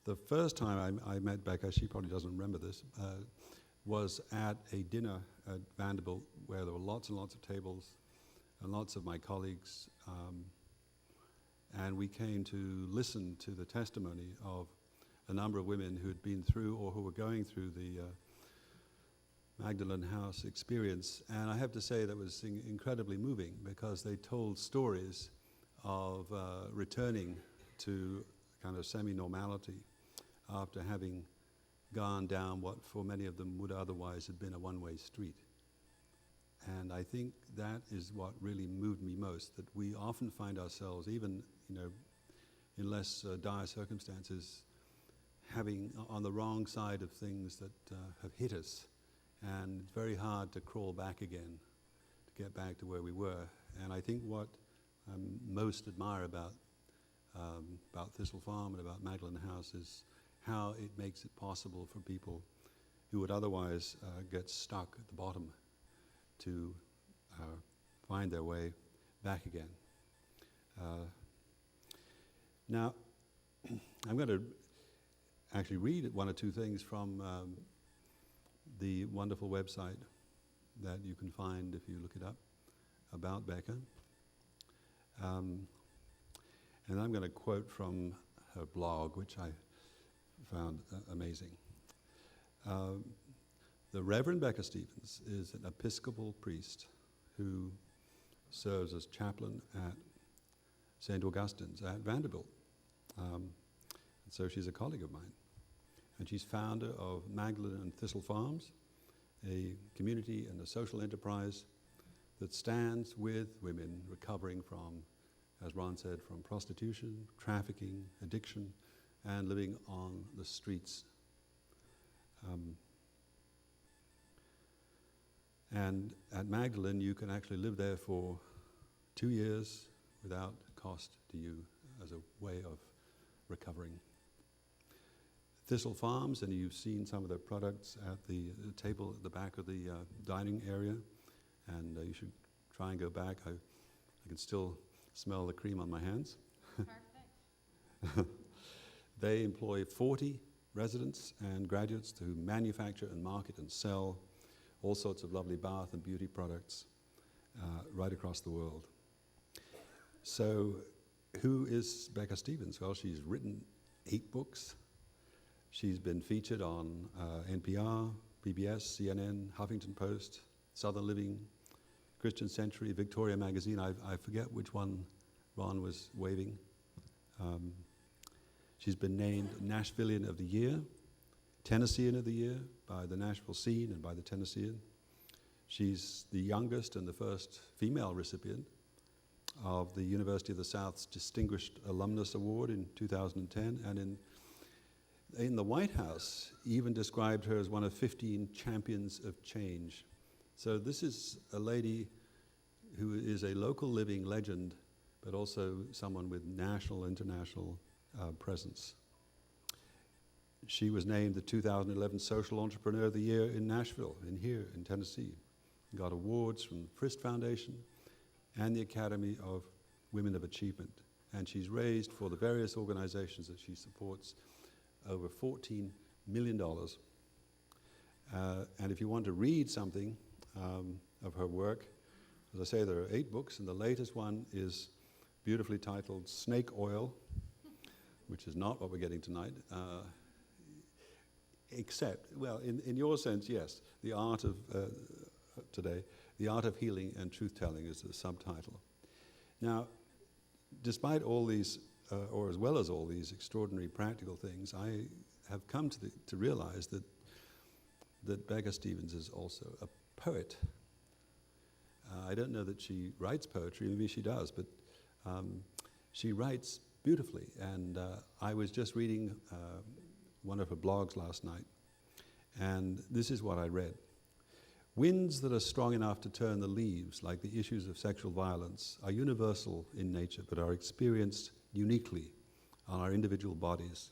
The first time I met Becca, she probably doesn't remember this, was at a dinner at Vanderbilt where there were lots and lots of tables and lots of my colleagues, and we came to listen to the testimony of a number of women who had been through or who were going through the Magdalene House experience. And I have to say that was incredibly moving because they told stories of returning to kind of semi-normality after having gone down what for many of them would otherwise have been a one-way street. And I think that is what really moved me most, that we often find ourselves, even in less dire circumstances, having on the wrong side of things that have hit us. And it's very hard to crawl back again, to get back to where we were. And I think what I most admire about Thistle Farm and about Magdalene House is how it makes it possible for people who would otherwise get stuck at the bottom to find their way back again. Now, I'm going to actually read one or two things from the wonderful website that you can find if you look it up about Becca. And I'm going to quote from her blog, which I found amazing. The Reverend Becca Stevens is an Episcopal priest who serves as chaplain at St Augustine's at Vanderbilt. And so she's a colleague of mine. And she's founder of Magdalene Thistle Farms, a community and a social enterprise that stands with women recovering from, as Ron said, from prostitution, trafficking, addiction, and living on the streets. And at Magdalene, you can actually live there for 2 years without cost to you as a way of recovering. Thistle Farms, and you've seen some of their products at the table at the back of the dining area, and you should try and go back. I can still smell the cream on my hands. Perfect. They employ 40 residents and graduates to manufacture and market and sell all sorts of lovely bath and beauty products right across the world. So who is Becca Stevens? Well, she's written 8 books. She's been featured on NPR, PBS, CNN, Huffington Post, Southern Living, Christian Century, Victoria Magazine. I forget which one Ron was waving. She's been named Nashvilleian of the Year, Tennessean of the Year by the Nashville Scene and by the Tennessean. She's the youngest and the first female recipient of the University of the South's Distinguished Alumnus Award in 2010, and in the White House even described her as one of 15 champions of change. So this is a lady who is a local living legend, but also someone with national, international presence. She was named the 2011 Social Entrepreneur of the Year in Nashville, here in Tennessee. Got awards from the Frist Foundation and the Academy of Women of Achievement. And she's raised for the various organizations that she supports over $14 million. And if you want to read something of her work, as I say, there are 8 books, and the latest one is beautifully titled Snake Oil, which is not what we're getting tonight, except, well, in your sense, yes, the art of today, the art of healing and truth-telling is the subtitle. Now, despite all these, or as well as all these extraordinary practical things, I have come to realize that Becca Stevens is also a poet. I don't know that she writes poetry, maybe she does, but she writes beautifully. And I was just reading one of her blogs last night, and this is what I read. Winds that are strong enough to turn the leaves, like the issues of sexual violence, are universal in nature, but are experienced uniquely on our individual bodies.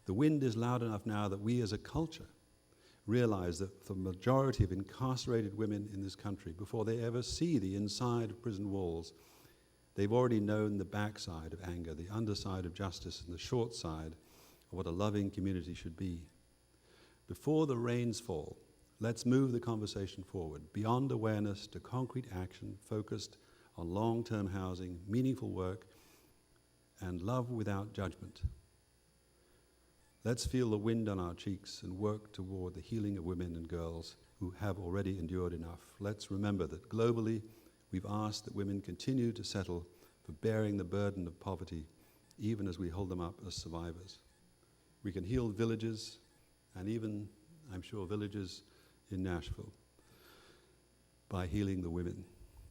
The wind is loud enough now that we as a culture realize that the majority of incarcerated women in this country, before they ever see the inside of prison walls, They've already known the backside of anger, the underside of justice, and the short side of what a loving community should be. Before the rains fall, let's move the conversation forward, beyond awareness to concrete action focused on long-term housing, meaningful work, and love without judgment. Let's feel the wind on our cheeks and work toward the healing of women and girls who have already endured enough. Let's remember that globally, we've asked that women continue to settle for bearing the burden of poverty, even as we hold them up as survivors. We can heal villages, and even, I'm sure, villages in Nashville, by healing the women.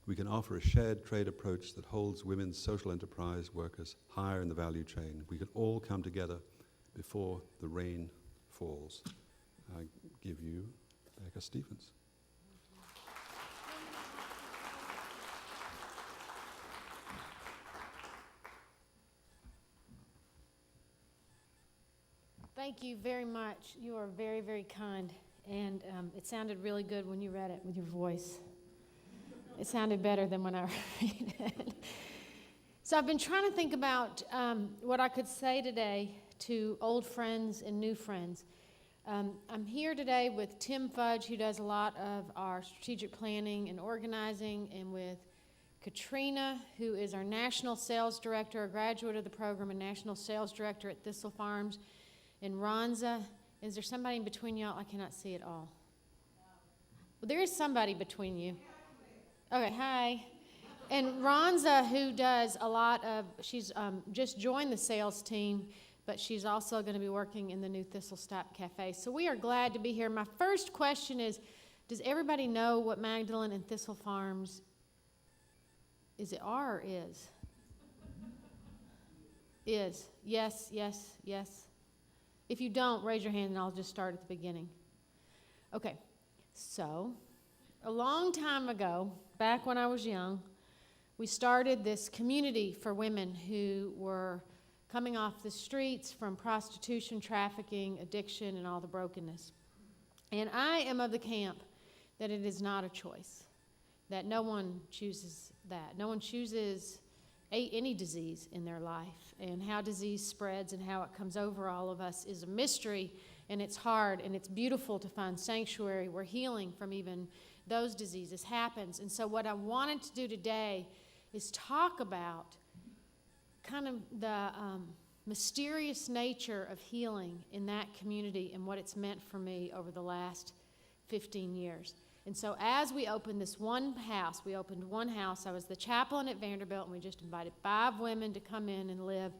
We can offer a shared trade approach that holds women's social enterprise workers higher in the value chain. We can all come together before the rain falls. I give you Becca Stevens. Thank you very much. You are very, very kind. And it sounded really good when you read it with your voice. It sounded better than when I read it. So I've been trying to think about what I could say today to old friends and new friends. I'm here today with Tim Fudge, who does a lot of our strategic planning and organizing, and with Katrina, who is our National Sales Director, a graduate of the program and National Sales Director at Thistle Farms, and Ronza. Is there somebody in between y'all? I cannot see it all. Well, there is somebody between you. Okay, hi. And Ronza, who does a lot of, she's just joined the sales team, but she's also going to be working in the new Thistle Stop Cafe. So we are glad to be here. My first question is, does everybody know what Magdalene and Thistle Farms, is it R or is? Is. Yes, yes, yes. If you don't, raise your hand and I'll just start at the beginning. Okay, so a long time ago, back when I was young, we started this community for women who were coming off the streets from prostitution, trafficking, addiction, and all the brokenness. And I am of the camp that it is not a choice, that no one chooses that. No one chooses any disease in their life, and how disease spreads and how it comes over all of us is a mystery, and it's hard, and it's beautiful to find sanctuary where healing from even those diseases happens. And so what I wanted to do today is talk about kind of the mysterious nature of healing in that community and what it's meant for me over the last 15 years. And so as we opened this one house, I was the chaplain at Vanderbilt, and we just invited 5 women to come in and live,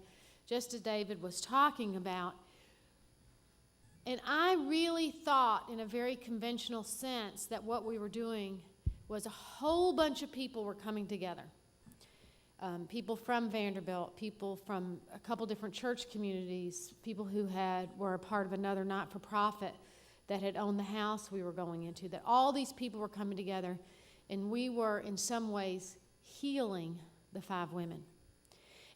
just as David was talking about. And I really thought, in a very conventional sense, that what we were doing was a whole bunch of people were coming together. People from Vanderbilt, people from a couple different church communities, people who were a part of another not-for-profit that had owned the house we were going into, that all these people were coming together, and we were in some ways healing the 5 women.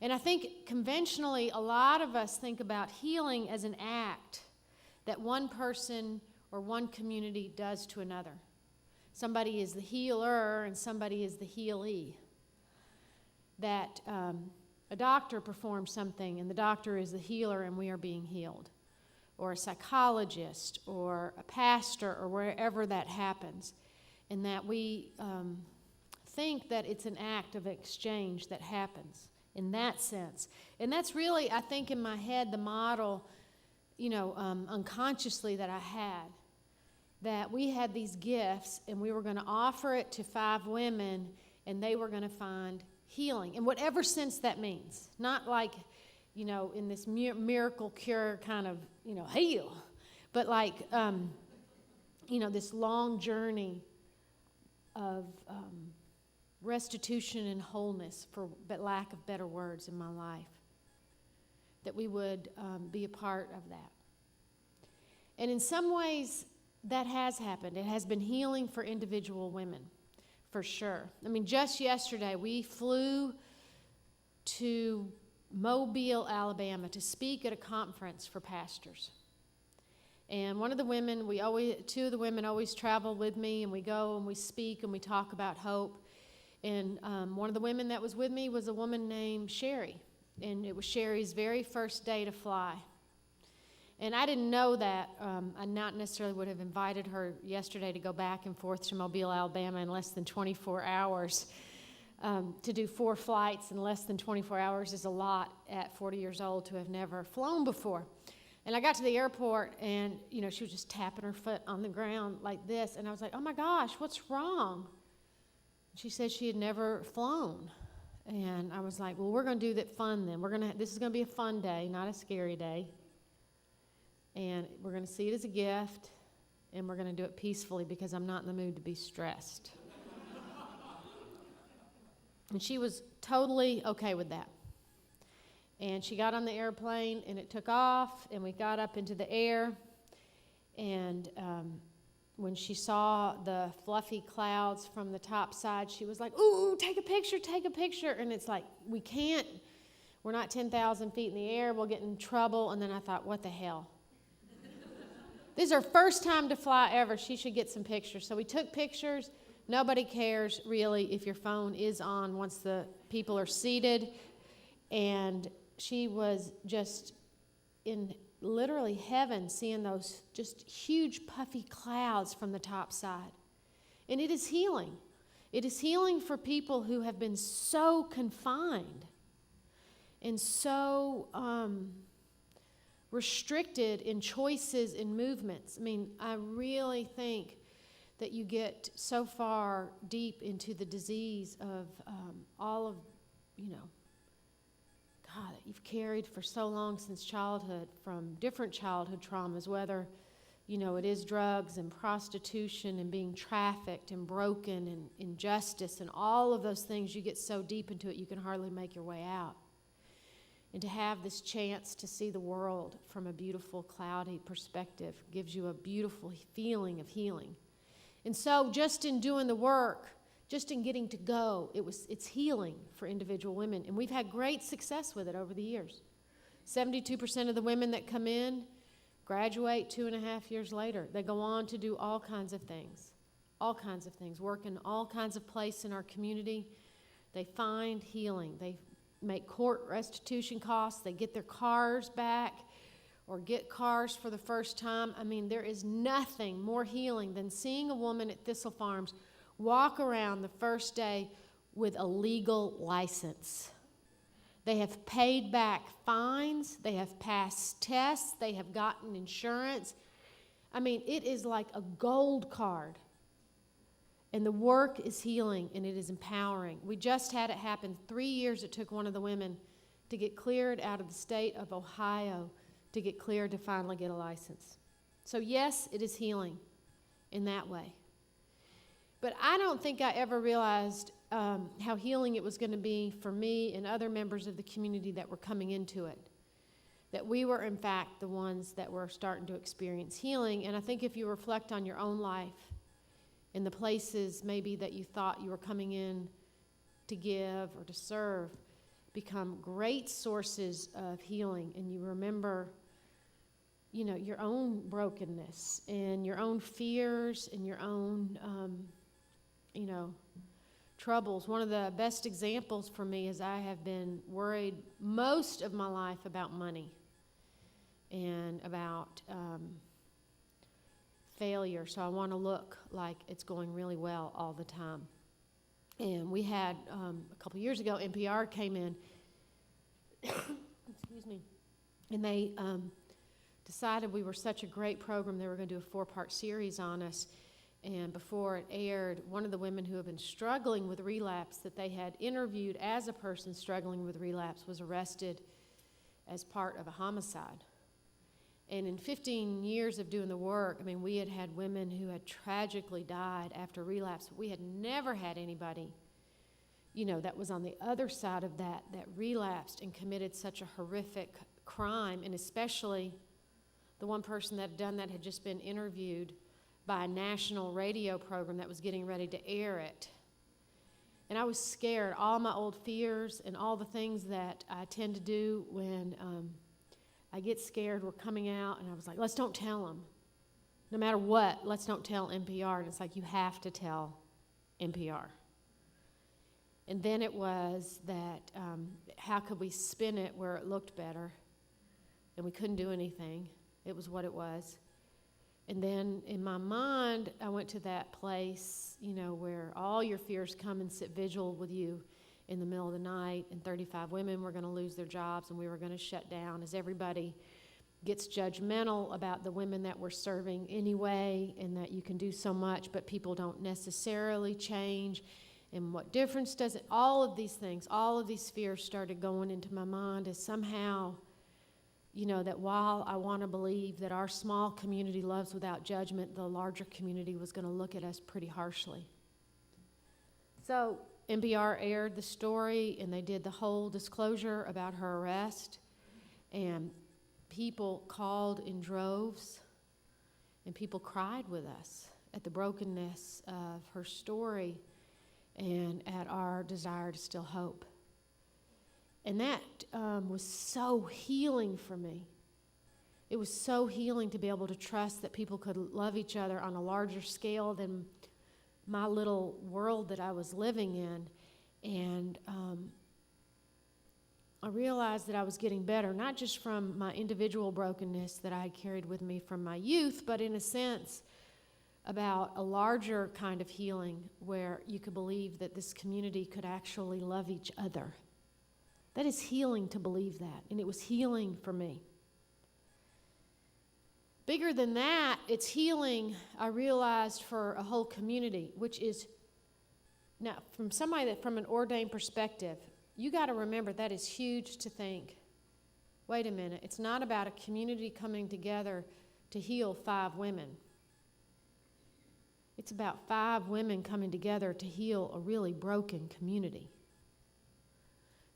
And I think conventionally a lot of us think about healing as an act that one person or one community does to another. Somebody is the healer and somebody is the healee. That a doctor performs something and the doctor is the healer and we are being healed. Or a psychologist, or a pastor, or wherever that happens, and that we think that it's an act of exchange that happens in that sense. And that's really, I think, in my head, the model, unconsciously that I had, that we had these gifts, and we were going to offer it to 5 women, and they were going to find healing, in whatever sense that means. Not like, in this miracle cure kind of, heal. But like, this long journey of restitution and wholeness, for lack of better words, in my life. That we would be a part of that. And in some ways, that has happened. It has been healing for individual women, for sure. I mean, just yesterday, we flew to Mobile, Alabama, to speak at a conference for pastors. And one of the women, 2 of the women always travel with me, and we go and we speak and we talk about hope. And one of the women that was with me was a woman named Sherry. And it was Sherry's very first day to fly. And I didn't know that. I not necessarily would have invited her yesterday to go back and forth to Mobile, Alabama in less than 24 hours. To do 4 flights in less than 24 hours is a lot at 40 years old to have never flown before. And I got to the airport, and, she was just tapping her foot on the ground like this. And I was like, oh, my gosh, what's wrong? She said she had never flown. And I was like, well, we're going to do that fun then. This is going to be a fun day, not a scary day. And we're going to see it as a gift, and we're going to do it peacefully because I'm not in the mood to be stressed. And she was totally okay with that. And she got on the airplane, and it took off, and we got up into the air. And when she saw the fluffy clouds from the top side, she was like, ooh, take a picture, take a picture. And it's like, we can't. We're not 10,000 feet in the air. We'll get in trouble. And then I thought, what the hell? This is her first time to fly ever. She should get some pictures. So we took pictures. Nobody cares, really, if your phone is on once the people are seated. And she was just in literally heaven, seeing those just huge puffy clouds from the top side. And it is healing. It is healing for people who have been so confined and so restricted in choices and movements. I mean, I really think that you get so far deep into the disease of all of, God, that you've carried for so long since childhood, from different childhood traumas, whether, it is drugs and prostitution and being trafficked and broken and injustice and all of those things. You get so deep into it you can hardly make your way out. And to have this chance to see the world from a beautiful, cloudy perspective gives you a beautiful feeling of healing. And so just in doing the work, just in getting to go, it's healing for individual women. And we've had great success with it over the years. 72% of the women that come in graduate 2.5 years later. They go on to do all kinds of things, work in all kinds of places in our community. They find healing. They make court restitution costs. They get their cars back or get cars for the first time. I mean, there is nothing more healing than seeing a woman at Thistle Farms walk around the first day with a legal license. They have paid back fines. They have passed tests. They have gotten insurance. I mean, it is like a gold card. And the work is healing, and it is empowering. We just had it happen. 3 years it took one of the women to get cleared out of the state of Ohio to get cleared to finally get a license. So yes, it is healing in that way. But I don't think I ever realized how healing it was going to be for me and other members of the community that were coming into it. That we were, in fact, the ones that were starting to experience healing. And I think if you reflect on your own life and the places maybe that you thought you were coming in to give or to serve, become great sources of healing. And you remember, your own brokenness and your own fears and your own, troubles. One of the best examples for me is I have been worried most of my life about money and about failure. So I want to look like it's going really well all the time. And we had, a couple years ago, NPR came in, excuse me, and they decided we were such a great program, they were going to do a 4-part series on us. And before it aired, one of the women who had been struggling with relapse that they had interviewed as a person struggling with relapse was arrested as part of a homicide. And in 15 years of doing the work, we had women who had tragically died after relapse. We had never had anybody, that was on the other side of that relapsed and committed such a horrific crime. And especially the one person that had done that had just been interviewed by a national radio program that was getting ready to air it. And I was scared. All my old fears and all the things that I tend to do when I get scared were coming out, and I was like, let's don't tell them. No matter what, let's don't tell NPR. And it's like, you have to tell NPR. And then it was that how could we spin it where it looked better? And we couldn't do anything. It was what it was. And then in my mind, I went to that place, where all your fears come and sit vigil with you in the middle of the night, and 35 women were going to lose their jobs, and we were going to shut down as everybody gets judgmental about the women that we're serving anyway, and that you can do so much, but people don't necessarily change. And what difference does it? All of these things, all of these fears started going into my mind as somehow, that while I want to believe that our small community loves without judgment, the larger community was going to look at us pretty harshly. So NPR aired the story, and they did the whole disclosure about her arrest, and people called in droves, and people cried with us at the brokenness of her story and at our desire to still hope. And that was so healing for me. It was so healing to be able to trust that people could love each other on a larger scale than my little world that I was living in. And I realized that I was getting better, not just from my individual brokenness that I had carried with me from my youth, but in a sense about a larger kind of healing where you could believe that this community could actually love each other. That is healing to believe that, and it was healing for me. Bigger than that, it's healing, I realized, for a whole community, which is, now, from an ordained perspective, you got to remember that is huge to think, wait a minute, it's not about a community coming together to heal 5 women. It's about 5 women coming together to heal a really broken community.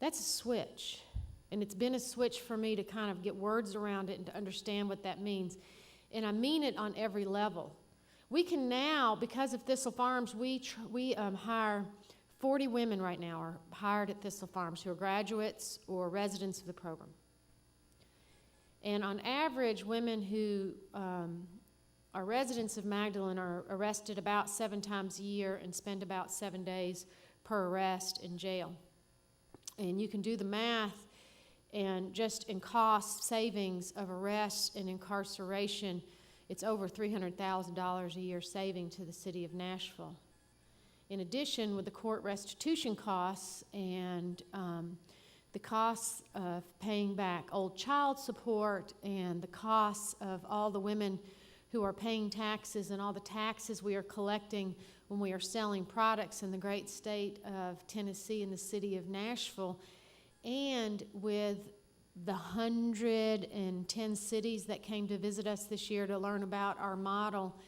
That's a switch, and it's been a switch for me to kind of get words around it and to understand what that means, and I mean it on every level. We can now, because of Thistle Farms, we hire 40 women right now are hired at Thistle Farms who are graduates or residents of the program. And on average, women who are residents of Magdalene are arrested about 7 times a year and spend about 7 days per arrest in jail. And you can do the math, and just in cost savings of arrest and incarceration, it's over $300,000 a year saving to the city of Nashville. In addition, with the court restitution costs and the costs of paying back old child support and the costs of all the women who are paying taxes and all the taxes we are collecting when we are selling products in the great state of Tennessee and the city of Nashville, and with the 110 cities that came to visit us this year to learn about our model.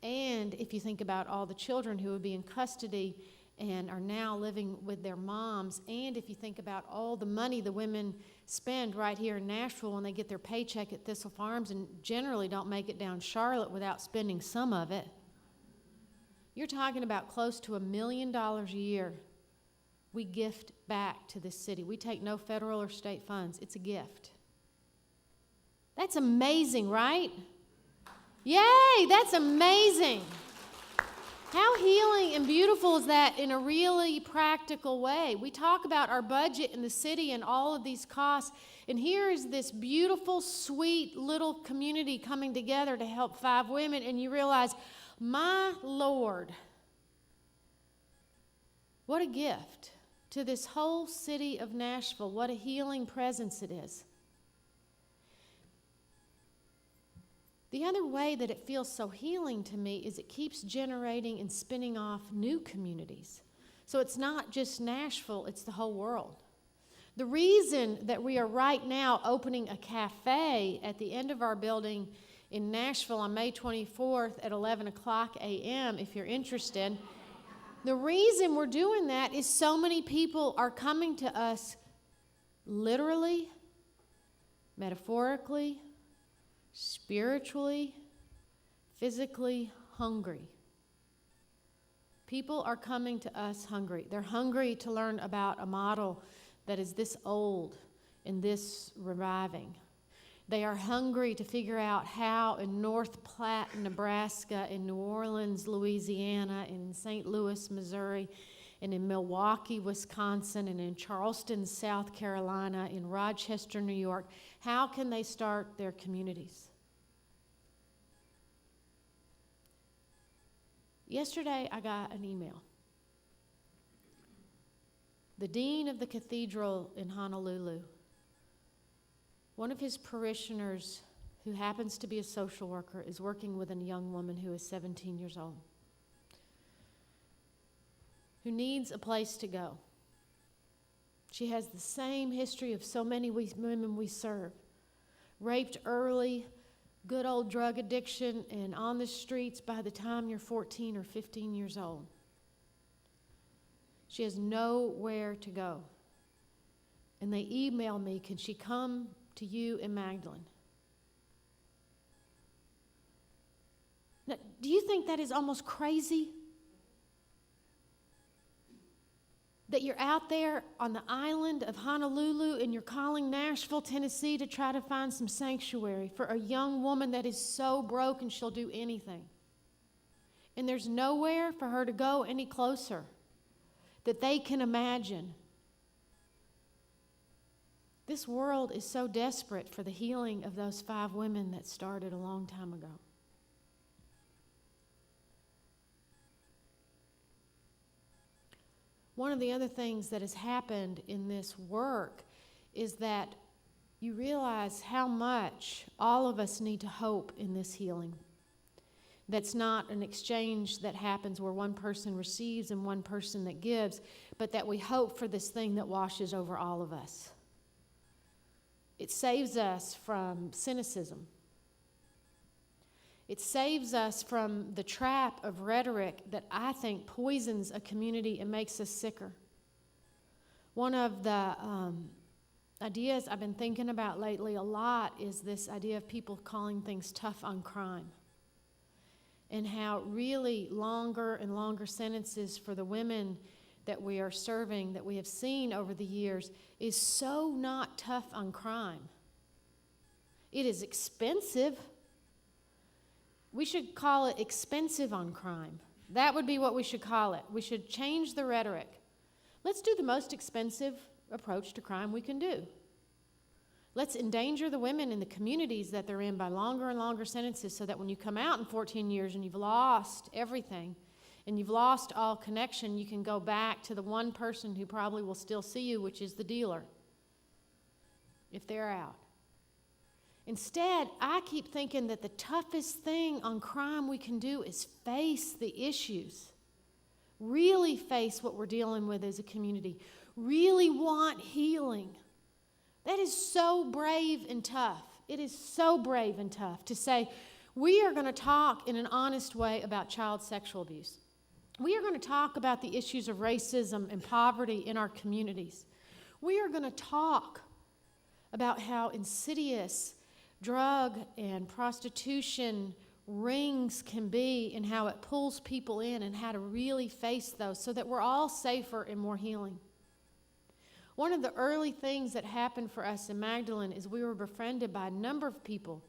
And if you think about all the children who would be in custody and are now living with their moms, and if you think about all the money the women spend right here in Nashville when they get their paycheck at Thistle Farms and generally don't make it down Charlotte without spending some of it, you're talking about close to $1 million a year we gift back to this city. We take no federal or state funds. It's a gift. That's amazing, right? Yay, that's amazing. How healing and beautiful is that in a really practical way? We talk about our budget in the city and all of these costs, and here is this beautiful, sweet little community coming together to help 5 women, and you realize, my Lord, what a gift to this whole city of Nashville. What a healing presence it is. The other way that it feels so healing to me is it keeps generating and spinning off new communities. So it's not just Nashville, it's the whole world. The reason that we are right now opening a cafe at the end of our building in Nashville on May 24th at 11 o'clock a.m., if you're interested, the reason we're doing that is so many people are coming to us literally, metaphorically, spiritually, physically hungry. People are coming to us hungry. They're hungry to learn about a model that is this old and this reviving. They are hungry to figure out how in North Platte, Nebraska, in New Orleans, Louisiana, in St. Louis, Missouri, and in Milwaukee, Wisconsin, and in Charleston, South Carolina, in Rochester, New York, how can they start their communities? Yesterday, I got an email. The dean of the cathedral in Honolulu, one of his parishioners who happens to be a social worker, is working with a young woman who is 17 years old, who needs a place to go. She has the same history of so many women we serve. Raped early, good old drug addiction, and on the streets by the time you're 14 or 15 years old. She has nowhere to go. And they email me, can she come to you in Magdalene? Now, do you think that is almost crazy? That you're out there on the island of Honolulu and you're calling Nashville, Tennessee to try to find some sanctuary for a young woman that is so broken she'll do anything. And there's nowhere for her to go any closer that they can imagine. This world is so desperate for the healing of those 5 women that started a long time ago. One of the other things that has happened in this work is that you realize how much all of us need to hope in this healing. That's not an exchange that happens where one person receives and one person that gives, but that we hope for this thing that washes over all of us. It saves us from cynicism. It saves us from the trap of rhetoric that I think poisons a community and makes us sicker. One of the ideas I've been thinking about lately a lot is this idea of people calling things tough on crime, and how really longer and longer sentences for the women that we are serving, that we have seen over the years, is so not tough on crime. It is expensive. We should call it expensive on crime. That would be what we should call it. We should change the rhetoric. Let's do the most expensive approach to crime we can do. Let's endanger the women in the communities that they're in by longer and longer sentences, so that when you come out in 14 years and you've lost everything and you've lost all connection, you can go back to the one person who probably will still see you, which is the dealer, if they're out. Instead, I keep thinking that the toughest thing on crime we can do is face the issues. Really face what we're dealing with as a community. Really want healing. That is so brave and tough. It is so brave and tough to say, we are going to talk in an honest way about child sexual abuse. We are going to talk about the issues of racism and poverty in our communities. We are going to talk about how insidious drug and prostitution rings can be, and how it pulls people in, and how to really face those so that we're all safer and more healing. One of the early things that happened for us in Magdalene is we were befriended by a number of people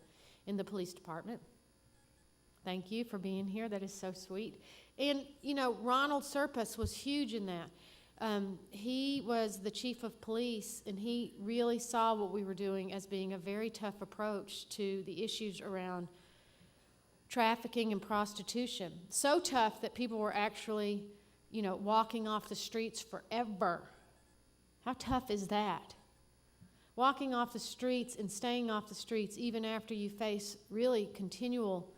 in the police department. Thank you for being here. That is so sweet. And, you know, Ronald Serpus was huge in that. He was the chief of police, and he really saw what we were doing as being a very tough approach to the issues around trafficking and prostitution. So tough that people were actually, you know, walking off the streets forever. How tough is that? Walking off the streets and staying off the streets even after you face really continual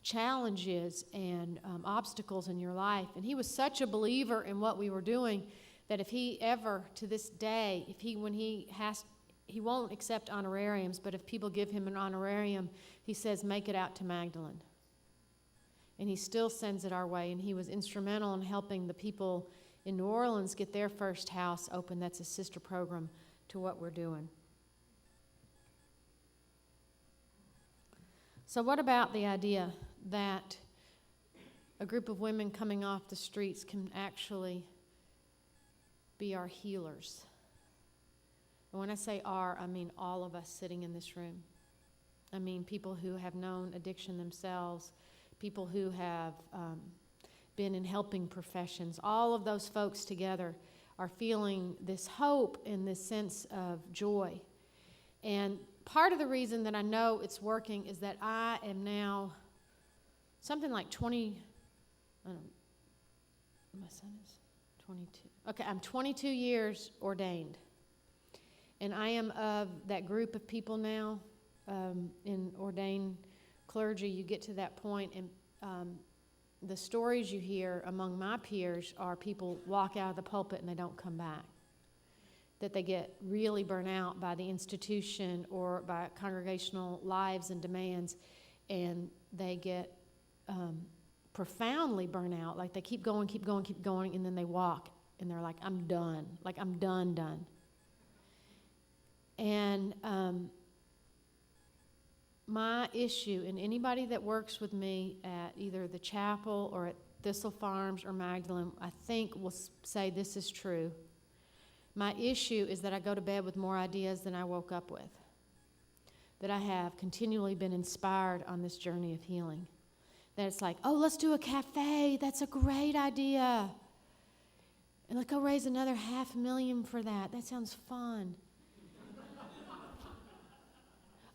challenges and obstacles in your life. And he was such a believer in what we were doing that if he ever, to this day, he won't accept honorariums, but if people give him an honorarium, he says, make it out to Magdalene. And he still sends it our way, and he was instrumental in helping the people in New Orleans get their first house open. That's a sister program to what we're doing. So what about the idea that a group of women coming off the streets can actually be our healers? And when I say our, I mean all of us sitting in this room. I mean people who have known addiction themselves, people who have been in helping professions. All of those folks together are feeling this hope and this sense of joy. And part of the reason that I know it's working is that I am now something like 20, I don't know, my son is 22. Okay, I'm 22 years ordained. And I am of that group of people now in ordained clergy. You get to that point, and the stories you hear among my peers are people walk out of the pulpit and they don't come back. That they get really burnt out by the institution or by congregational lives and demands, and they get profoundly burnt out. Like they keep going, and then they walk, and they're like, I'm done. Like, I'm done. And my issue, and anybody that works with me at either the chapel or at Thistle Farms or Magdalene, I think will say this is true. My issue is that I go to bed with more ideas than I woke up with. That I have continually been inspired on this journey of healing. That it's like, oh, let's do a cafe. That's a great idea. And let's go raise another $500,000 for that. That sounds fun.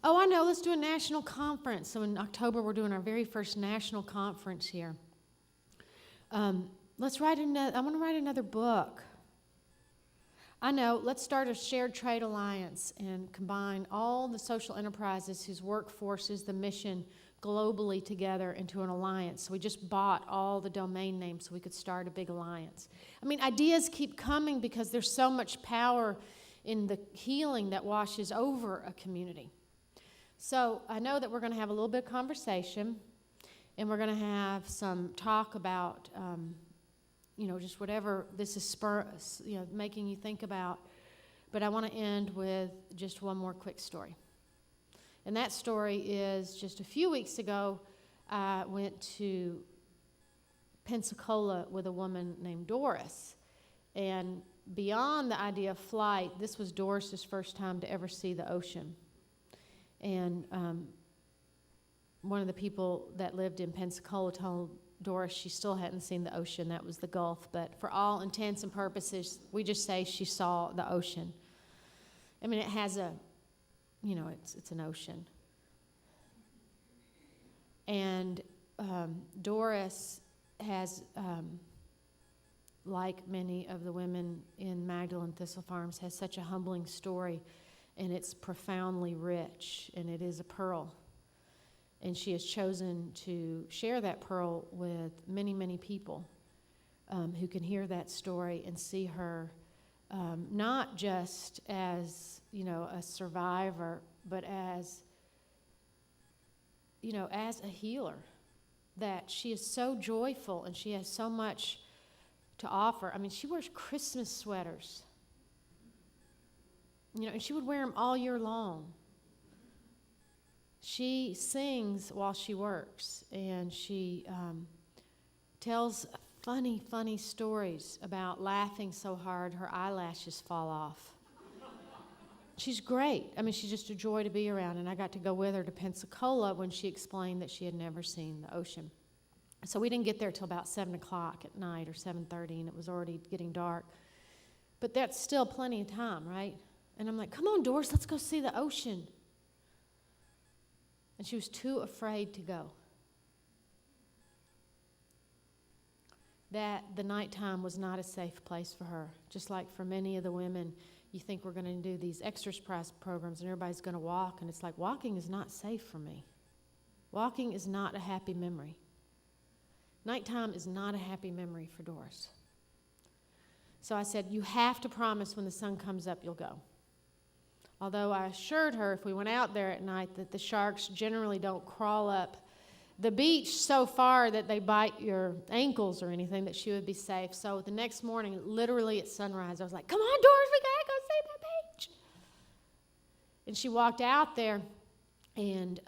Oh, I know, let's do a national conference. So in October, we're doing our very first national conference here. I want to write another book. I know, let's start a shared trade alliance and combine all the social enterprises whose workforce is the mission globally together into an alliance. So we just bought all the domain names so we could start a big alliance. I mean, ideas keep coming because there's so much power in the healing that washes over a community. So I know that we're going to have a little bit of conversation, and we're going to have some talk about, just whatever this is making you think about. But I want to end with just one more quick story. And that story is just a few weeks ago, I went to Pensacola with a woman named Doris. And beyond the idea of flight, this was Doris's first time to ever see the ocean. And one of the people that lived in Pensacola told Doris she still hadn't seen the ocean. That was the Gulf. But for all intents and purposes, we just say she saw the ocean. I mean, it has it's an ocean. And Doris has, like many of the women in Magdalene Thistle Farms, has such a humbling story. And it's profoundly rich, and it is a pearl. And she has chosen to share that pearl with many, many people who can hear that story and see her not just as, a survivor, but as a healer. That she is so joyful and she has so much to offer. I mean, she wears Christmas sweaters. And she would wear them all year long. She sings while she works, and she tells funny stories about laughing so hard her eyelashes fall off. She's great. I mean, she's just a joy to be around, and I got to go with her to Pensacola when she explained that she had never seen the ocean. So we didn't get there till about 7 o'clock at night or 7:30, and it was already getting dark. But that's still plenty of time, right? And I'm like, come on, Doris, let's go see the ocean. And she was too afraid to go. That the nighttime was not a safe place for her. Just like for many of the women, you think we're going to do these exercise programs and everybody's going to walk, and it's like, walking is not safe for me. Walking is not a happy memory. Nighttime is not a happy memory for Doris. So I said, you have to promise when the sun comes up, you'll go. Although I assured her if we went out there at night that the sharks generally don't crawl up the beach so far that they bite your ankles or anything, that she would be safe. So the next morning, literally at sunrise, I was like, come on, Doris, we got to go see the beach. And she walked out there, and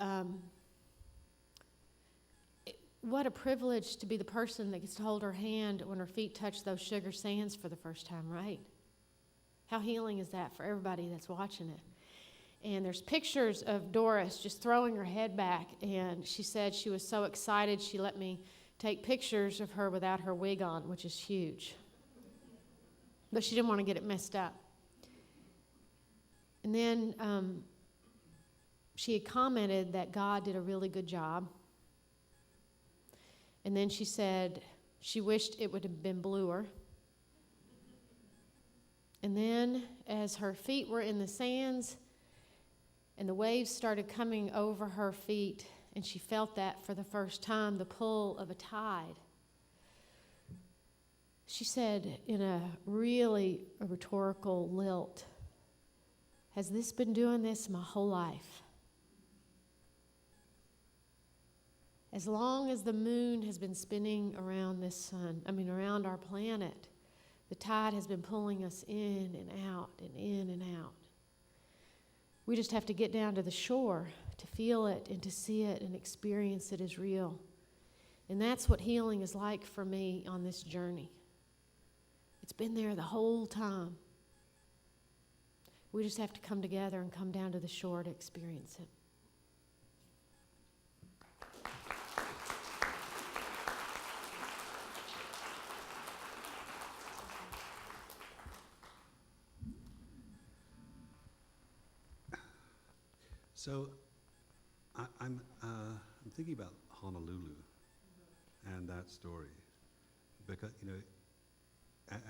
what a privilege to be the person that gets to hold her hand when her feet touch those sugar sands for the first time, right? How healing is that for everybody that's watching it? And there's pictures of Doris just throwing her head back, and she said she was so excited she let me take pictures of her without her wig on, which is huge. But she didn't want to get it messed up. And then she had commented that God did a really good job. And then she said she wished it would have been bluer. And then as her feet were in the sands and the waves started coming over her feet, and she felt that for the first time, the pull of a tide, she said in a rhetorical lilt, "Has this been doing this my whole life? As long as the moon has been spinning around around our planet, the tide has been pulling us in and out and in and out. We just have to get down to the shore to feel it and to see it and experience it as real." And that's what healing is like for me on this journey. It's been there the whole time. We just have to come together and come down to the shore to experience it. So I'm thinking about Honolulu and that story, because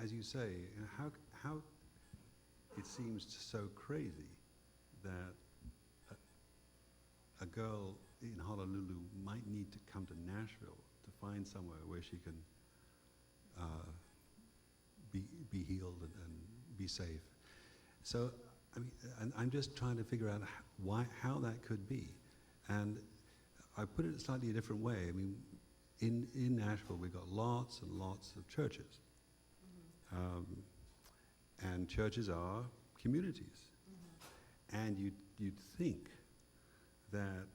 as you say, how it seems so crazy that a girl in Honolulu might need to come to Nashville to find somewhere where she can be healed and be safe. So I'm just trying to figure out how that could be. And I put it a slightly different way. I mean, in Nashville, we've got lots and lots of churches. And churches are communities. And you'd think that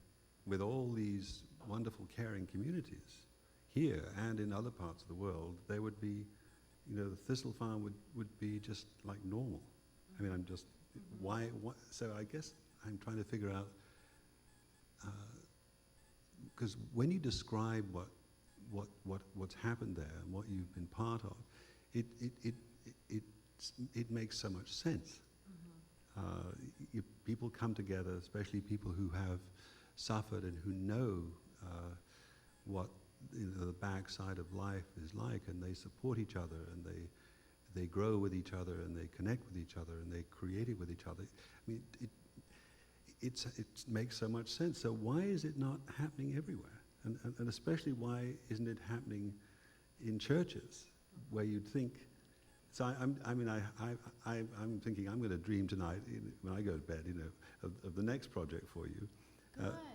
with all these wonderful, caring communities here and in other parts of the world, they would be, the Thistle Farm would be just like normal. I mean, why? So I guess I'm trying to figure out, because when you describe what's happened there and what you've been part of, it makes so much sense. People come together, especially people who have suffered and who know what the backside of life is like, and they support each other, and they grow with each other, and they connect with each other, and they create it with each other. I mean, it makes so much sense. So why is it not happening everywhere? And especially, why isn't it happening in churches where you'd think? So I'm thinking I'm going to dream tonight when I go to bed, of the next project for you,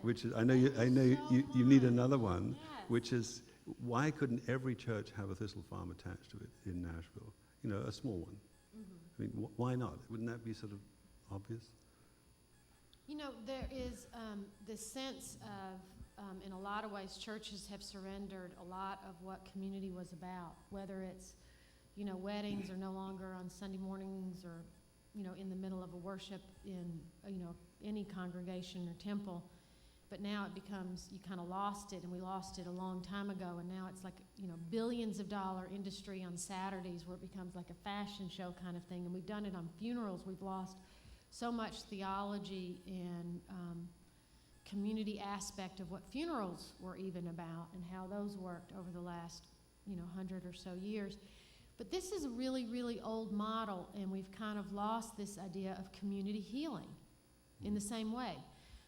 which is I know you need another one, Yes. which is, why couldn't every church have a Thistle Farm attached to it in Nashville? A small one. I mean, why not? Wouldn't that be sort of obvious? There is this sense of, in a lot of ways, churches have surrendered a lot of what community was about, whether it's, weddings are no longer on Sunday mornings or, in the middle of a worship in, any congregation or temple. But now it becomes, you kind of lost it, and we lost it a long time ago, and now it's like, billions of dollar industry on Saturdays where it becomes like a fashion show kind of thing, and we've done it on funerals. We've lost so much theology and community aspect of what funerals were even about and how those worked over the last, 100 or so years. But this is a really, really old model, and we've kind of lost this idea of community healing in the same way.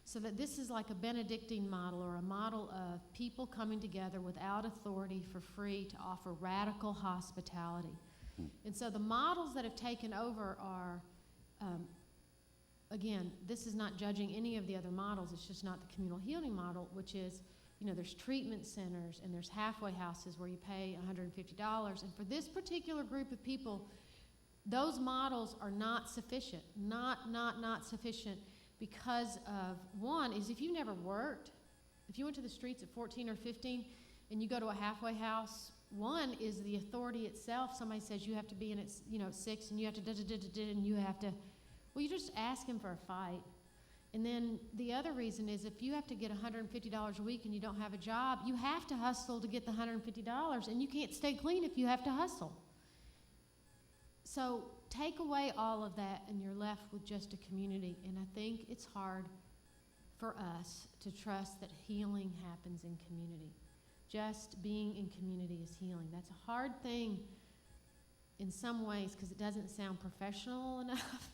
So that this is like a Benedictine model, or a model of people coming together without authority for free to offer radical hospitality. And so the models that have taken over are, again, this is not judging any of the other models, it's just not the communal healing model, which is, there's treatment centers and there's halfway houses where you pay $150. And for this particular group of people, those models are not sufficient, not sufficient. Because of, one, is if you never worked, if you went to the streets at 14 or 15 and you go to a halfway house, one is the authority itself. Somebody says you have to be in at 6 and you have to and you have to, well, you're just asking for a fight. And then the other reason is if you have to get $150 a week and you don't have a job, you have to hustle to get the $150, and you can't stay clean if you have to hustle. So take away all of that and you're left with just a community. And I think it's hard for us to trust that healing happens in community. Just being in community is healing. That's a hard thing in some ways because it doesn't sound professional enough.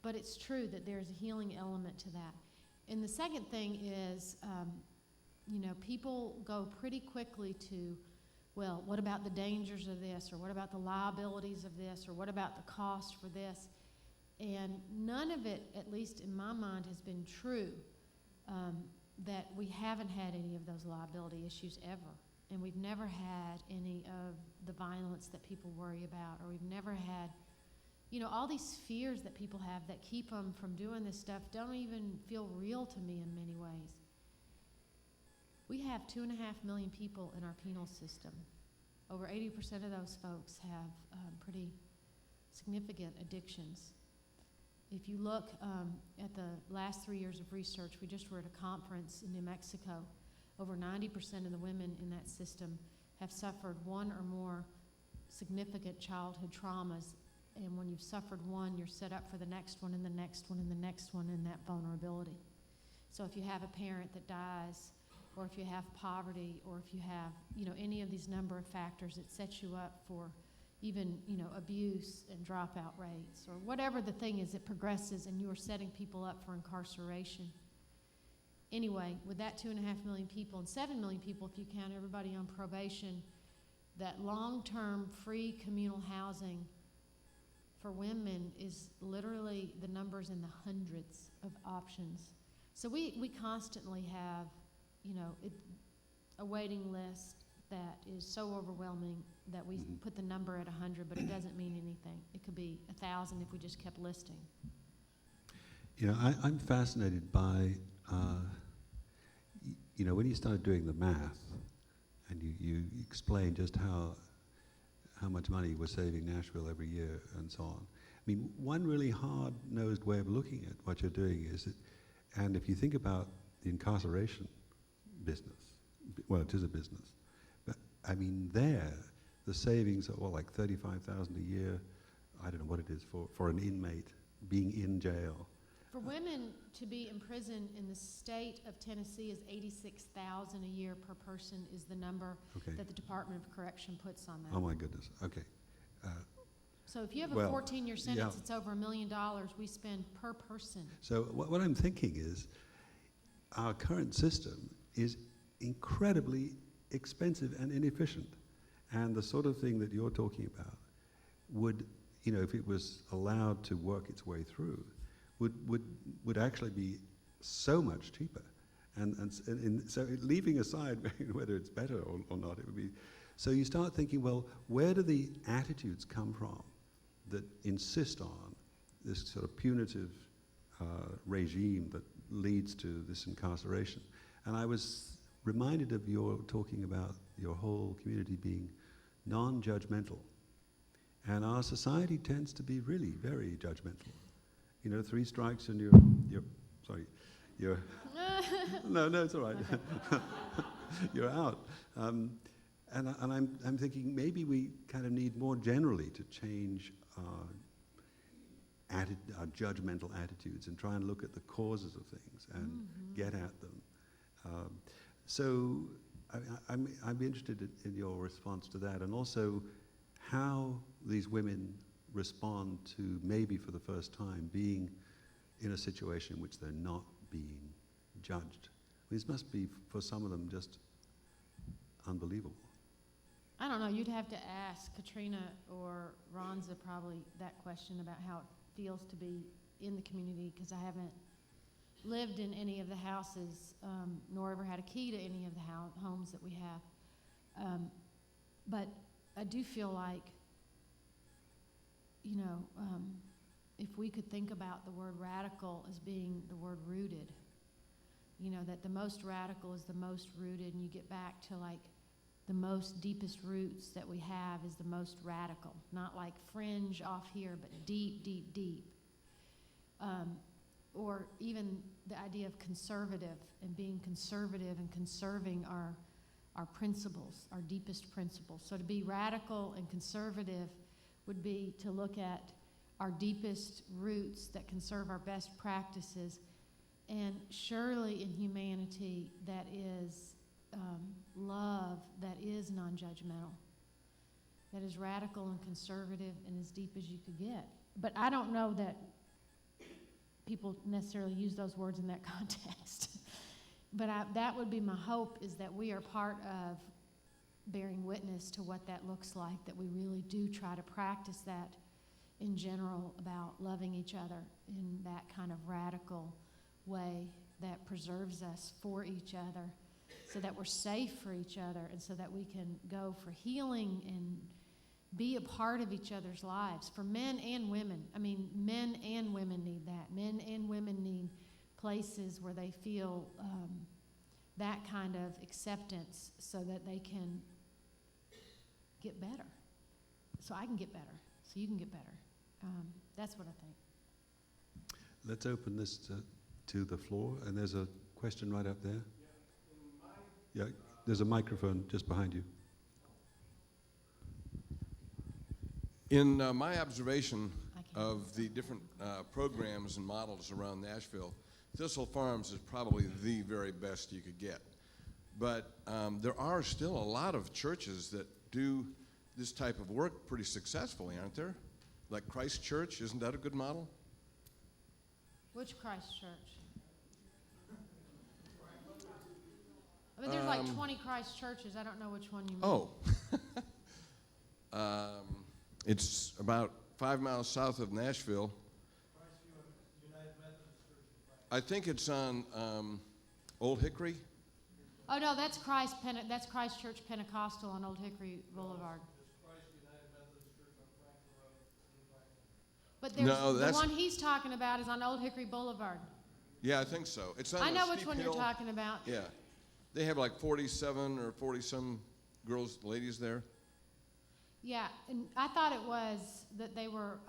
But it's true that there's a healing element to that. And the second thing is, people go pretty quickly to, well, what about the dangers of this, or what about the liabilities of this, or what about the cost for this? And none of it, at least in my mind, has been true, that we haven't had any of those liability issues ever. And we've never had any of the violence that people worry about, or we've never had, all these fears that people have that keep them from doing this stuff don't even feel real to me in many ways. We have 2.5 million people in our penal system. Over 80% of those folks have pretty significant addictions. If you look at the last 3 years of research, we just were at a conference in New Mexico. Over 90% of the women in that system have suffered one or more significant childhood traumas. And when you've suffered one, you're set up for the next one and the next one and the next one in that vulnerability. So if you have a parent that dies, or if you have poverty, or if you have, any of these number of factors, it sets you up for even, abuse and dropout rates, or whatever the thing is, it progresses and you are setting people up for incarceration. Anyway, with that 2.5 million people and 7 million people, if you count everybody on probation, that long-term free communal housing for women is literally the numbers in the hundreds of options. So we constantly have, a waiting list that is so overwhelming that we put the number at 100, but it doesn't mean anything. It could be 1,000 if we just kept listing. I'm fascinated by, when you started doing the math, and you explained just how much money we're saving Nashville every year and so on. I mean, one really hard-nosed way of looking at what you're doing is that, and if you think about the incarceration business, well, it is a business, but I mean the savings are like $35,000 a year. I don't know what it is for an inmate being in jail. For women to be in prison in the state of Tennessee is $86,000 a year per person is the number that the Department of Correction puts on that. Oh my goodness, okay. So if you have a 14-year sentence, it's over $1 million we spend per person. So what I'm thinking is our current system is incredibly expensive and inefficient. And the sort of thing that you're talking about would, if it was allowed to work its way through, would actually be so much cheaper. And so leaving aside whether it's better or not, it would be. So you start thinking, well, where do the attitudes come from that insist on this sort of punitive regime that leads to this incarceration? And I was reminded of your talking about your whole community being non-judgmental. And our society tends to be really very judgmental. 3 strikes and you're no, it's all right. You're out. And I'm thinking maybe we kind of need more generally to change our judgmental attitudes and try and look at the causes of things and get at them. So I'd be interested in your response to that, and also how these women respond to maybe for the first time being in a situation in which they're not being judged. This must be, for some of them, just unbelievable. I don't know, you'd have to ask Katrina or Ronza probably that question about how it feels to be in the community, because I haven't lived in any of the houses, nor ever had a key to any of the homes that we have. But I do feel like, if we could think about the word radical as being the word rooted, that the most radical is the most rooted, and you get back to like the most deepest roots that we have is the most radical, not like fringe off here, but deep, deep, deep. or even the idea of conservative and being conservative and conserving our principles, our deepest principles. So to be radical and conservative would be to look at our deepest roots that conserve our best practices. And surely in humanity, that is love that is non-judgmental, that is radical and conservative and as deep as you could get. But I don't know that people necessarily use those words in that context. But that would be my hope, is that we are part of bearing witness to what that looks like, that we really do try to practice that in general about loving each other in that kind of radical way that preserves us for each other, so that we're safe for each other, and so that we can go for healing and be a part of each other's lives, for men and women. I mean, men and women need that. Men and women need places where they feel that kind of acceptance, so that they can get better. So I can get better, so you can get better. That's what I think. Let's open this to the floor, and there's a question right up there. Yeah, there's a microphone just behind you. In my observation of the different programs and models around Nashville, Thistle Farms is probably the very best you could get. But there are still a lot of churches that do this type of work pretty successfully, aren't there? Like Christ Church, isn't that a good model? Which Christ Church? I mean, there's like 20 Christ churches. I don't know which one you mean. Oh. It's about 5 miles south of Nashville. I think it's on Old Hickory. Oh no, that's Christ Church Pentecostal on Old Hickory Boulevard. But there's the one he's talking about is on Old Hickory Boulevard. Yeah, I think so. It's on I know a which steep one hill. you're talking about. Yeah. They have like 47 or 40-some ladies there. Yeah, and I thought it was that they were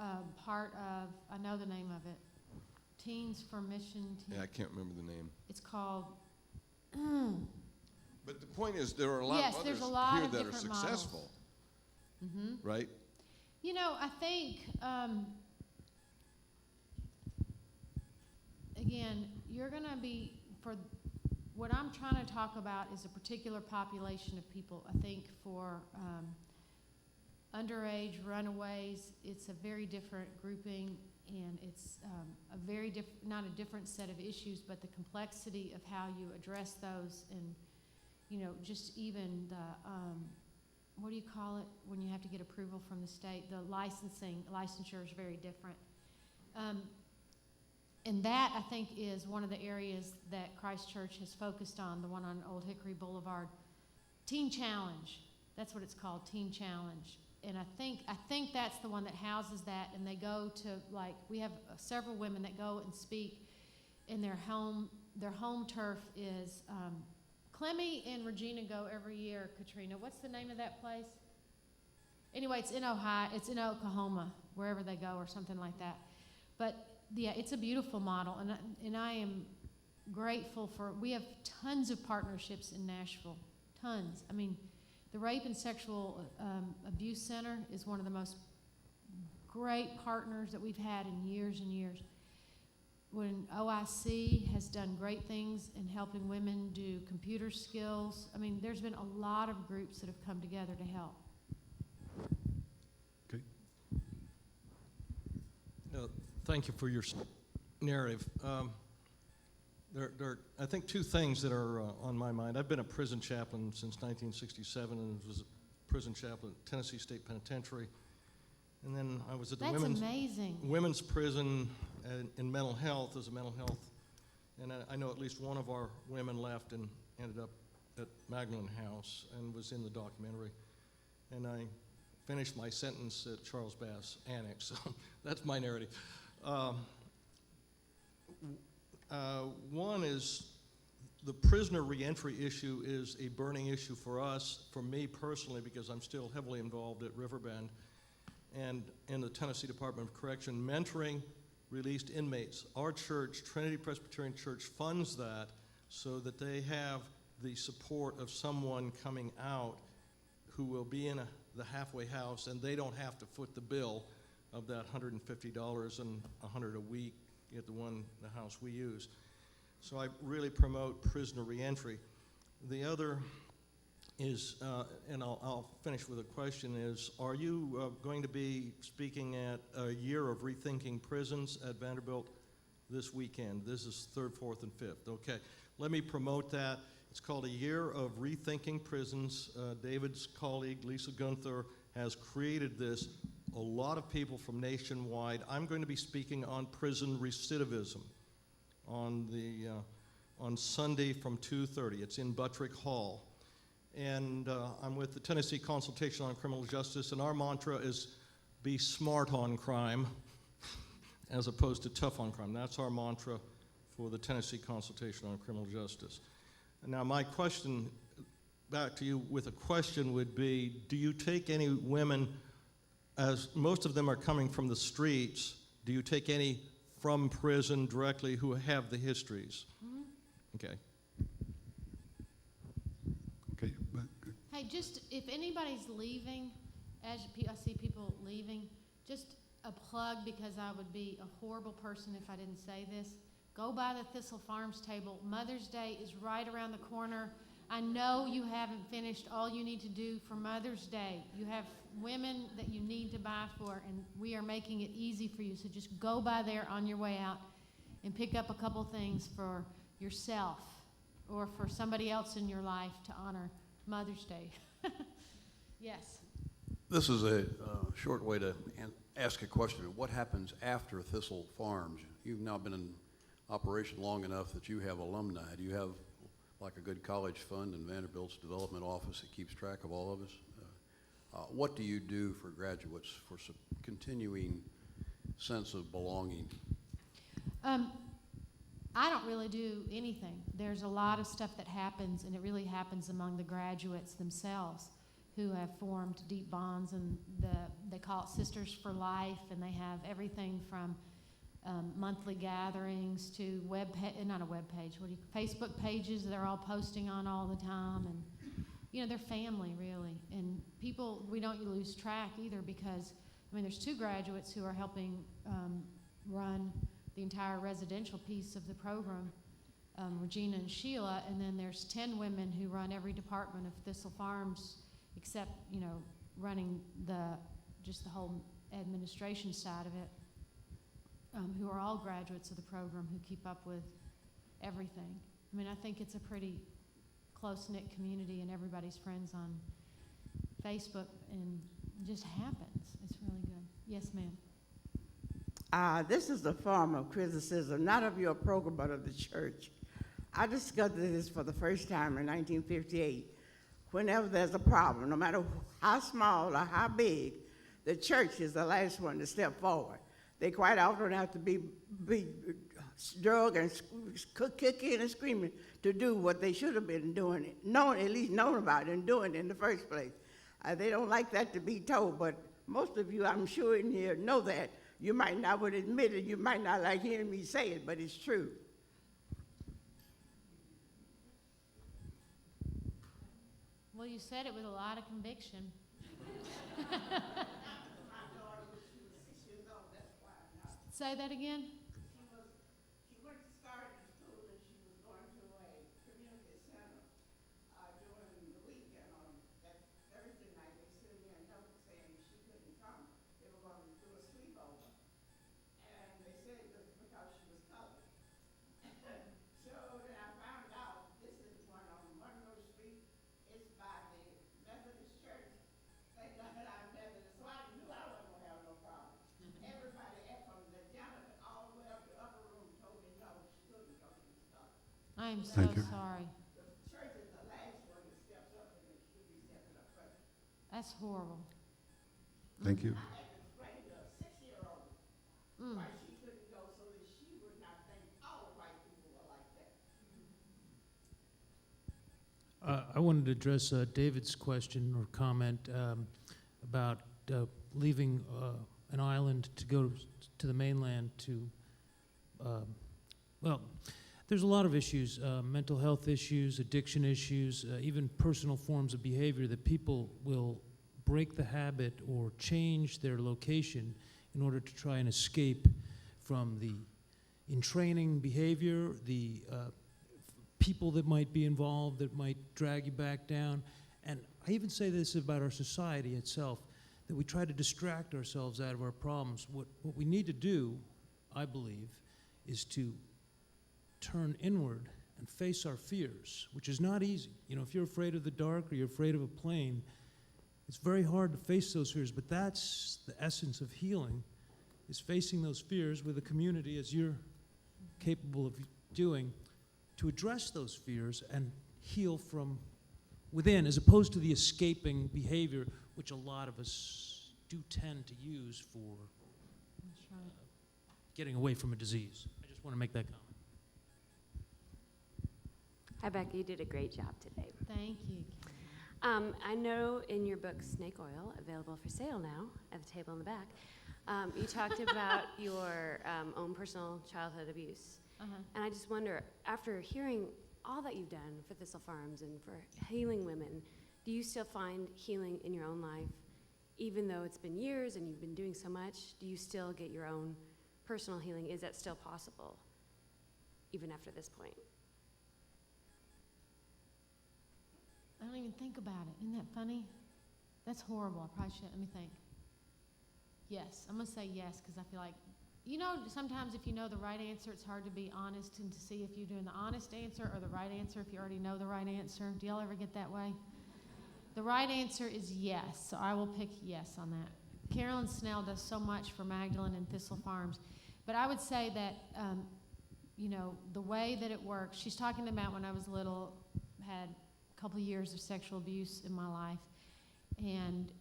part of, I know the name of it, Teens for Mission. Yeah, I can't remember the name. It's called... But the point is, there are a lot of others here that are successful, right? You know, I think, again, you're going to be, for what I'm trying to talk about is a particular population of people. I think for underage runaways, it's a very different grouping, and it's a very not a different set of issues, but the complexity of how you address those, and you know, just even the what do you call it when you have to get approval from the state? The licensure is very different. And that, I think, is one of the areas that Christ Church has focused on, the one on Old Hickory Boulevard. Teen Challenge, that's what it's called, Teen Challenge. And I think that's the one that houses that, and they go to, like, we have several women that go and speak in their home turf is, Clemmy and Regina go every year. Katrina, what's the name of that place? Anyway, it's in Ohio, it's in Oklahoma, wherever they go, or something like that. But yeah, it's a beautiful model, and I am grateful for, we have tons of partnerships in Nashville, tons. I mean, the Rape and Sexual Abuse Center is one of the most great partners that we've had in years and years. When OIC has done great things in helping women do computer skills. I mean, there's been a lot of groups that have come together to help. Okay. Thank you for your narrative. There are, I think, two things that are on my mind. I've been a prison chaplain since 1967 and was a prison chaplain at Tennessee State Penitentiary. And then I was at the women's prison in mental health as a mental health. And I know at least one of our women left and ended up at Magdalene House and was in the documentary. And I finished my sentence at Charles Bass Annex. So that's my narrative. One is the prisoner reentry issue is a burning issue for us, for me personally, because I'm still heavily involved at Riverbend and in the Tennessee Department of Correction, mentoring released inmates. Our church, Trinity Presbyterian Church, funds that so that they have the support of someone coming out who will be in the halfway house, and they don't have to foot the bill of that $150 and $100 a week at the house we use. So I really promote prisoner reentry. The other is, and I'll finish with a question, is are you going to be speaking at a year of rethinking prisons at Vanderbilt this weekend? This is 3rd, 4th, and 5th. Okay, let me promote that. It's called A Year of Rethinking Prisons. David's colleague, Lisa Gunther, has created this. A lot of people from nationwide. I'm going to be speaking on prison recidivism on Sunday from 2:30. It's in Buttrick Hall. And I'm with the Tennessee Consultation on Criminal Justice, and our mantra is be smart on crime as opposed to tough on crime. That's our mantra for the Tennessee Consultation on Criminal Justice. And now my question back to you with a question would be, do you take any women, as most of them are coming from the streets, do you take any from prison directly who have the histories? Mm-hmm. Okay. Okay. Hey, just if anybody's leaving, as I see people leaving, just a plug, because I would be a horrible person if I didn't say this. Go by the Thistle Farms table. Mother's Day is right around the corner. I know you haven't finished all you need to do for Mother's Day. You have women that you need to buy for, and we are making it easy for you. So just go by there on your way out and pick up a couple things for yourself or for somebody else in your life to honor Mother's Day. Yes. This is a short way to ask a question. What happens after Thistle Farms? You've now been in operation long enough that you have alumni. Do you have like a good college fund in Vanderbilt's development office that keeps track of all of us? What do you do for graduates for some continuing sense of belonging? I don't really do anything. There's a lot of stuff that happens, and it really happens among the graduates themselves who have formed deep bonds, and they call it Sisters for Life, and they have everything from monthly gatherings to Facebook pages they're all posting on all the time, and they're family really. And people, we don't lose track either, because there's 2 graduates who are helping run the entire residential piece of the program, Regina and Sheila, and then there's 10 women who run every department of Thistle Farms except running the whole administration side of it. Who are all graduates of the program who keep up with everything. I think it's a pretty close-knit community, and everybody's friends on Facebook, and it just happens. It's really good. Yes, ma'am. This is a form of criticism, not of your program, but of the church. I discovered this for the first time in 1958. Whenever there's a problem, no matter how small or how big, the church is the last one to step forward. They quite often have to be drugged and kicking and screaming to do what they should have been doing, at least known about it and doing it in the first place. They don't like that to be told, but most of you, I'm sure in here, know that. You might not would admit it, you might not like hearing me say it, but it's true. Well, you said it with a lot of conviction. Say that again? She went to start in school, and she was going to a community center during the weekend. On that Thursday night, they sent me a note saying she couldn't come. They were going to do a sleepover. And they said it was because she was colored. So then I found out this is one on Monroe Street. It's by the Methodist Church. Thank God I'm Methodist, so I knew I wasn't going to have no problem. Everybody from the janitor all the way up to the upper room told me no, she couldn't go to the start. I am so Thank you. sorry. The church is the last one that steps up, and it should be stepping up first. That's horrible. Thank you. I had to explain to a 6-year-old why she couldn't go so that she would not think all white people were like that. I wanted to address David's question or comment about leaving an island to go to the mainland to, well, there's a lot of issues, mental health issues, addiction issues, even personal forms of behavior that people will break the habit or change their location in order to try and escape from the entraining behavior, the people that might be involved that might drag you back down. And I even say this about our society itself, that we try to distract ourselves out of our problems. What we need to do, I believe, is to turn inward and face our fears, which is not easy. You know, if you're afraid of the dark or you're afraid of a plane, it's very hard to face those fears, but that's the essence of healing, is facing those fears with a community, as you're capable of doing, to address those fears and heal from within, as opposed to the escaping behavior, which a lot of us do tend to use for getting away from a disease. I just want to make that comment. Hi, Becca. You did a great job today. Thank you. I know in your book, Snake Oil, available for sale now at the table in the back, you talked about your own personal childhood abuse. And I just wonder, after hearing all that you've done for Thistle Farms and for healing women, do you still find healing in your own life? Even though it's been years and you've been doing so much, do you still get your own personal healing? Is that still possible, even after this point? I don't even think about it. Isn't that funny? That's horrible. I probably shouldn't. Let me think. Yes. I'm going to say yes because I feel like, you know, sometimes if you know the right answer, it's hard to be honest and to see if you're doing the honest answer or the right answer if you already know the right answer. Do y'all ever get that way? The right answer is yes, so I will pick yes on that. Carolyn Snell does so much for Magdalene and Thistle Farms. But I would say that, you know, the way that it works, she's talking about when I was little, had couple years of sexual abuse in my life, and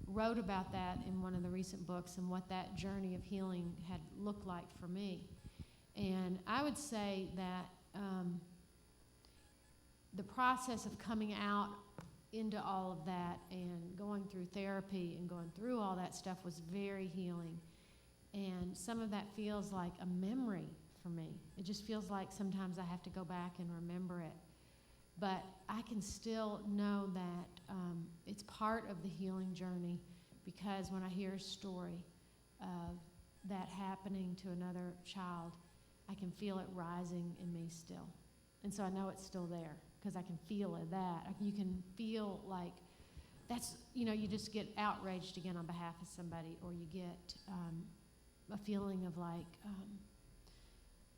wrote about that in one of the recent books and what that journey of healing had looked like for me. And I would say that the process of coming out into all of that and going through therapy and going through all that stuff was very healing. And some of that feels like a memory for me. It just feels like sometimes I have to go back and remember it. But I can still know that it's part of the healing journey, because when I hear a story of that happening to another child, I can feel it rising in me still. And so I know it's still there because I can feel it, you can feel like that's, you know, you just get outraged again on behalf of somebody, or you get a feeling of like,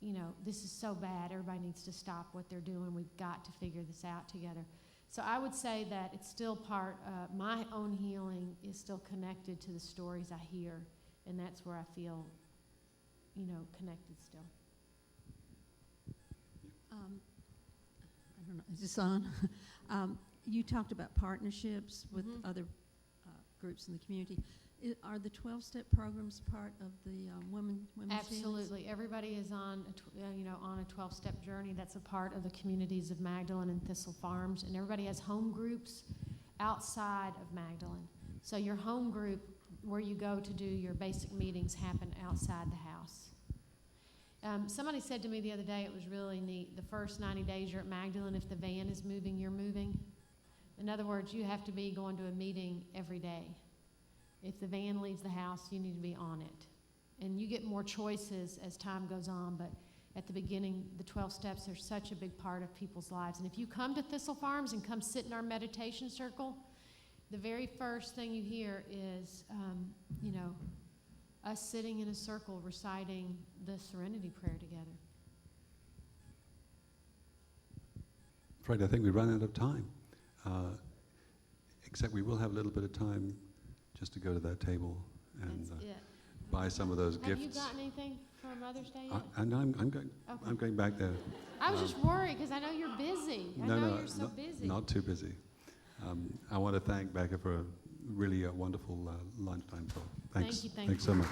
you know, this is so bad, everybody needs to stop what they're doing, we've got to figure this out together. So I would say that it's still part, my own healing is still connected to the stories I hear, and that's where I feel, you know, connected still. I don't know, is this on? You talked about partnerships with other groups in the community. Are the 12-step programs part of the women's Absolutely. healings? Everybody is on on a 12-step journey. That's a part of the communities of Magdalene and Thistle Farms, and everybody has home groups outside of Magdalene. So your home group, where you go to do your basic meetings, happen outside the house. Somebody said to me the other day, it was really neat, the first 90 days you're at Magdalene, if the van is moving, you're moving. In other words, you have to be going to a meeting every day. If the van leaves the house, you need to be on it. And you get more choices as time goes on, but at the beginning, the 12 steps are such a big part of people's lives. And if you come to Thistle Farms and come sit in our meditation circle, the very first thing you hear is, us sitting in a circle reciting the Serenity Prayer together. Fred, I think we run out of time, except we will have a little bit of time just to go to that table and buy some of those gifts. Have you gotten anything for Mother's Day yet? I'm going. Okay. I'm going back there. I was just worried because I know you're busy. I know you're so busy. Not too busy. I want to thank Becca for a really wonderful lunchtime talk. Thanks. Thank you. Thanks so much.